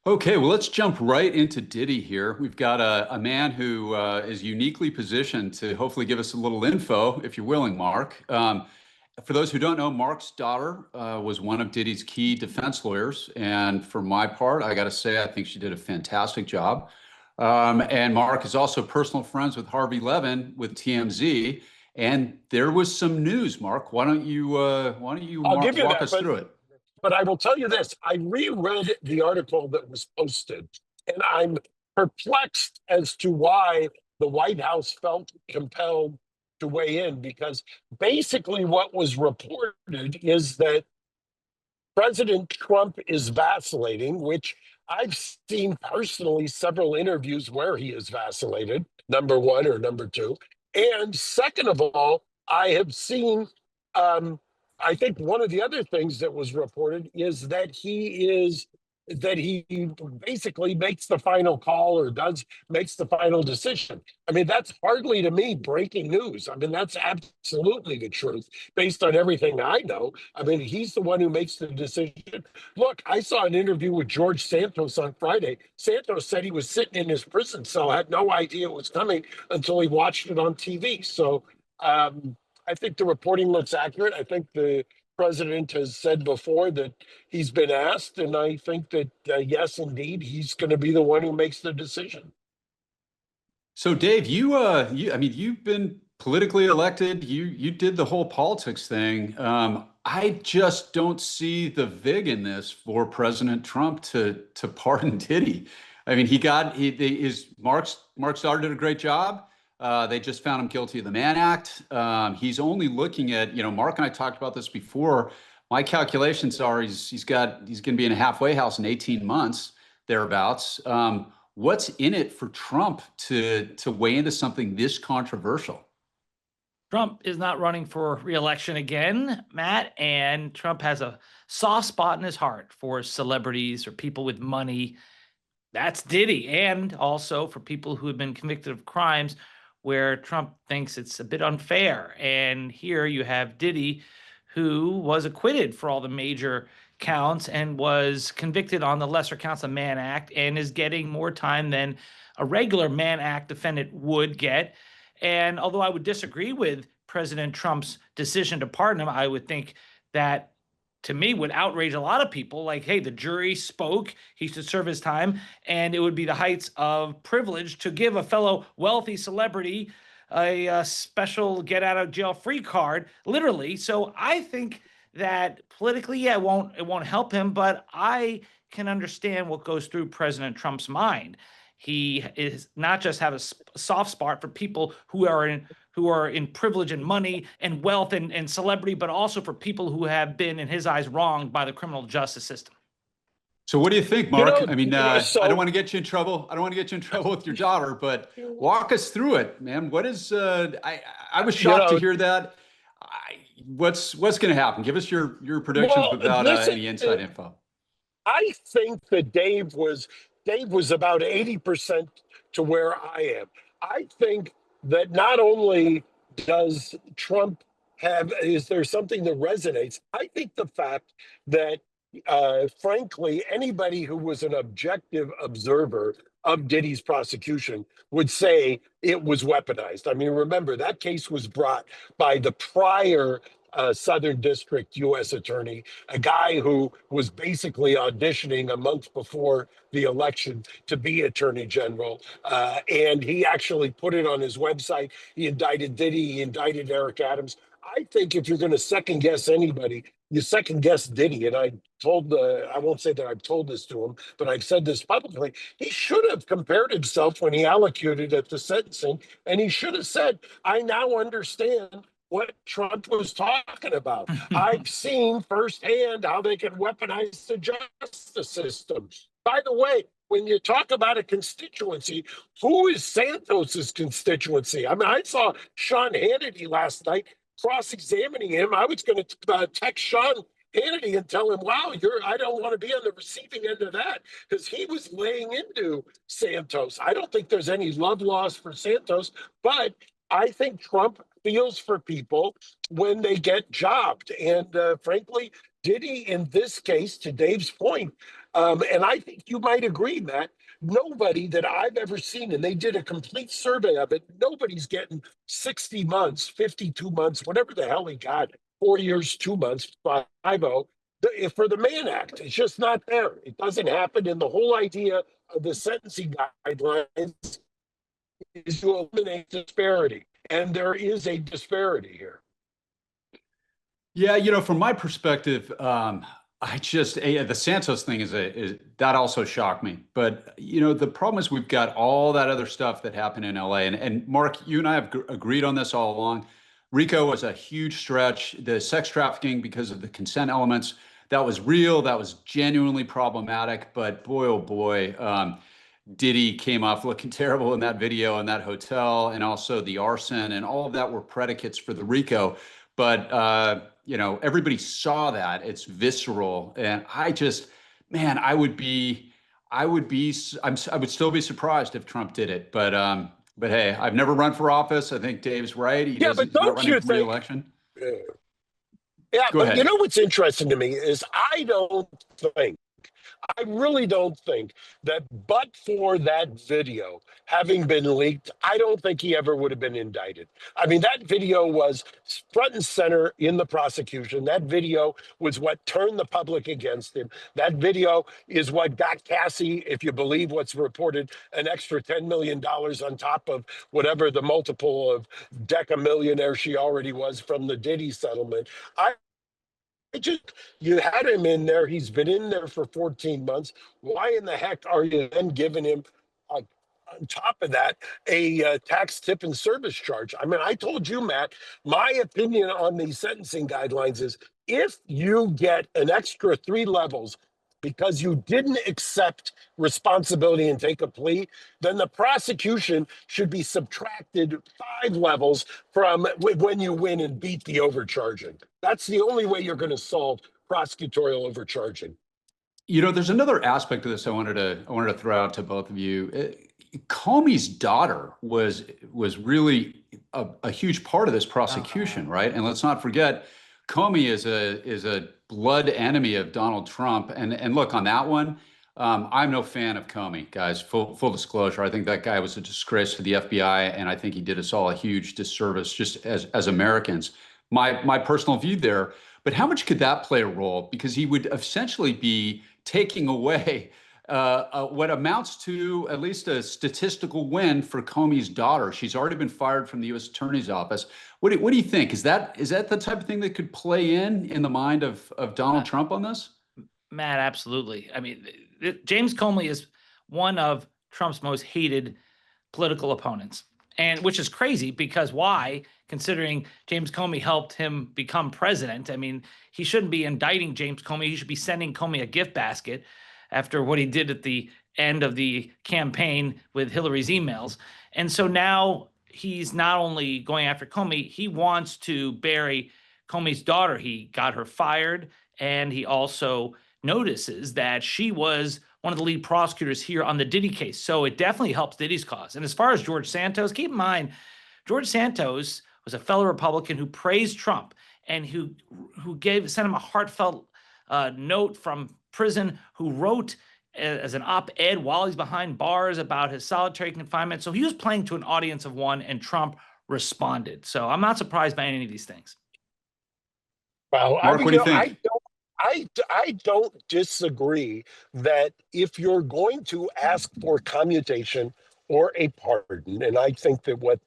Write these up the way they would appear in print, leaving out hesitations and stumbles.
Okay, well, let's jump right into Diddy here. We've got a man who is uniquely positioned to hopefully give us a little info, if you're willing, Mark. For those who don't know, Mark's daughter was one of Diddy's key defense lawyers. And for my part, I got to say, I think she did a fantastic job. And Mark is also personal friends with Harvey Levin with TMZ. And there was some news, Mark. Why don't you I'll give you walk that, us through it? but I will tell you this. I reread the article that was posted, and I'm perplexed as to why the White House felt compelled to weigh in, because basically what was reported is that President Trump is vacillating, which I've seen personally several interviews where he is vacillated, number one or number two. And second of all, I have seen, I think one of the other things that was reported is that he basically makes the final call or makes the final decision. I mean, that's hardly to me breaking news. I mean, that's absolutely the truth based on everything I know. I mean, he's the one who makes the decision. Look, I saw an interview with George Santos on Friday. Santos said he was sitting in his prison cell, had no idea it was coming until he watched it on TV. So I think the reporting looks accurate. I think the president has said before that he's been asked, and I think that yes, indeed, he's going to be the one who makes the decision. So, Dave, I mean, you've been politically elected. You did the whole politics thing. I just don't see the vig in this for President Trump to pardon Diddy. I mean, Mark's daughter did a great job. They just found him guilty of the Mann Act. He's only looking at, Mark and I talked about this before. My calculations are he's going to be in a halfway house in 18 months thereabouts. What's in it for Trump to weigh into something this controversial? Trump is not running for re-election again, Matt, and Trump has a soft spot in his heart for celebrities or people with money. That's Diddy, and also for people who have been convicted of crimes where Trump thinks it's a bit unfair. And here you have Diddy, who was acquitted for all the major counts and was convicted on the lesser counts of Mann Act and is getting more time than a regular Mann Act defendant would get. And although I would disagree with President Trump's decision to pardon him, I would think that, to me, would outrage a lot of people. Like, hey, the jury spoke, he should serve his time, and it would be the heights of privilege to give a fellow wealthy celebrity a special get out of jail free card, literally. So I think that politically, yeah, it won't help him, but I can understand what goes through President Trump's mind. He is not just have a soft spot for people who are in privilege and money and wealth and celebrity, but also for people who have been, in his eyes, wronged by the criminal justice system. So what do you think, Mark? I mean, I So don't want to get you in trouble. I don't want to get you in trouble with your daughter, but walk us through it, man. What is? I was shocked to hear that. What's going to happen? Give us your predictions without any inside info. I think that Dave was about 80% to where I am. I think that not only does Trump is there something that resonates? I think the fact that, frankly, anybody who was an objective observer of Diddy's prosecution would say it was weaponized. I mean, remember, that case was brought by the prior Southern District U.S. attorney, a guy who was basically auditioning a month before the election to be attorney general. And he actually put it on his website. He indicted Diddy, he indicted Eric Adams. I think if you're going to second guess anybody, you second guess Diddy. And I won't say that I've told this to him, but I've said this publicly. He should have compared himself when he allocated at the sentencing. And he should have said, I now understand what Trump was talking about. I've seen firsthand how they can weaponize the justice system. By the way, when you talk about a constituency, who is Santos's constituency? I mean, I saw Sean Hannity last night cross-examining him. I was going to text Sean Hannity and tell him, wow, I don't want to be on the receiving end of that, because he was laying into Santos. I don't think there's any love lost for Santos, but I think Trump feels for people when they get jobbed. And frankly, Diddy, in this case, to Dave's point, and I think you might agree, Matt, nobody that I've ever seen, and they did a complete survey of it, nobody's getting 60 months, 52 months, whatever the hell he got, 4 years, 2 months, 5-0, for the Mann Act. It's just not there. It doesn't happen. And the whole idea of the sentencing guidelines is to eliminate disparity. And there is a disparity here. Yeah, from my perspective, the Santos thing is that also shocked me. But the problem is we've got all that other stuff that happened in LA, and Mark, you and I have agreed on this all along. RICO was a huge stretch. The sex trafficking, because of the consent elements, that was real. That was genuinely problematic. But boy, oh boy, Diddy came off looking terrible in that video in that hotel, and also the arson, and all of that were predicates for the RICO. But everybody saw that. It's visceral, and I would still be surprised if Trump did it. But hey, I've never run for office. I think Dave's right. He's not running for re-election. Yeah, Go but ahead. What's interesting to me is I really don't think that, but for that video having been leaked, I don't think he ever would have been indicted. I mean, that video was front and center in the prosecution. That video was what turned the public against him. That video is what got Cassie, if you believe what's reported, an extra $10 million on top of whatever the multiple of decamillionaire she already was from the Diddy settlement. You had him in there. He's been in there for 14 months. Why in the heck are you then giving him, on top of that, a tax tip and service charge? I mean, I told you, Matt, my opinion on these sentencing guidelines is if you get an extra 3 levels because you didn't accept responsibility and take a plea, then the prosecution should be subtracted 5 levels from when you win and beat the overcharging. That's the only way you're going to solve prosecutorial overcharging. There's another aspect of this I wanted to throw out to both of you. Comey's daughter was really a huge part of this prosecution, right? And let's not forget, Comey is a blood enemy of Donald Trump. And look, on that one, I'm no fan of Comey, guys. Full disclosure, I think that guy was a disgrace to the FBI, and I think he did us all a huge disservice just as Americans. My personal view there. But how much could that play a role? Because he would essentially be taking away what amounts to at least a statistical win for Comey's daughter. She's already been fired from the U.S. Attorney's Office. What do you think? Is that the type of thing that could play in the mind of Donald Trump on this? Matt, absolutely. I mean, James Comey is one of Trump's most hated political opponents, and which is crazy because why? Considering James Comey helped him become president. I mean, he shouldn't be indicting James Comey. He should be sending Comey a gift basket after what he did at the end of the campaign with Hillary's emails. And so now he's not only going after Comey, he wants to bury Comey's daughter. He got her fired, and he also notices that she was one of the lead prosecutors here on the Diddy case. So it definitely helps Diddy's cause. And as far as George Santos, keep in mind, George Santos was a fellow Republican who praised Trump and who sent him a heartfelt note from prison, who wrote as an op-ed while he's behind bars about his solitary confinement. So he was playing to an audience of one, and Trump responded. So I'm not surprised by any of these things. Well, Mark, what do you think? I don't disagree that if you're going to ask for commutation or a pardon, and I think that what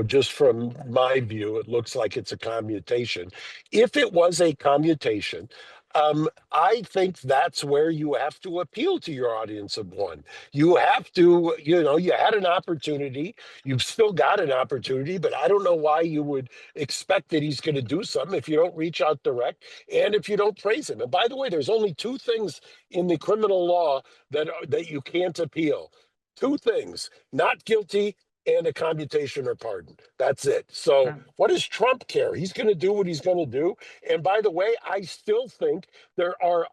just from my view, it looks like it's a commutation. If it was a commutation, I think that's where you have to appeal to your audience of one. You have to, you had an opportunity. You've still got an opportunity, but I don't know why you would expect that he's going to do something if you don't reach out direct and if you don't praise him. And by the way, there's only 2 things in the criminal law that you can't appeal. 2 things: not guilty and a commutation or pardon. That's it. So Yeah. what does Trump care? He's going to do what he's going to do. And by the way, I still think there are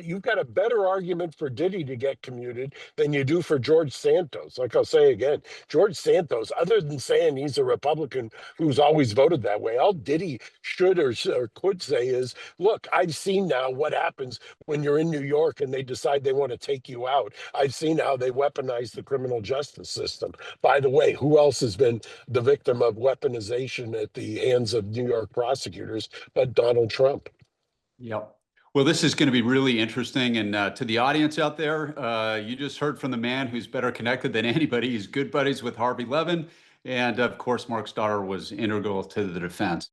you've got a better argument for Diddy to get commuted than you do for George Santos. Like I'll say again, George Santos, other than saying he's a Republican who's always voted that way, all Diddy should or could say is, look, I've seen now what happens when you're in New York and they decide they want to take you out. I've seen how they weaponize the criminal justice system. By the way, who else has been the victim of weaponization at the hands of New York prosecutors but Donald Trump? Yep. Well, this is going to be really interesting. And to the audience out there, you just heard from the man who's better connected than anybody. He's good buddies with Harvey Levin. And of course, Mark's daughter was integral to the defense.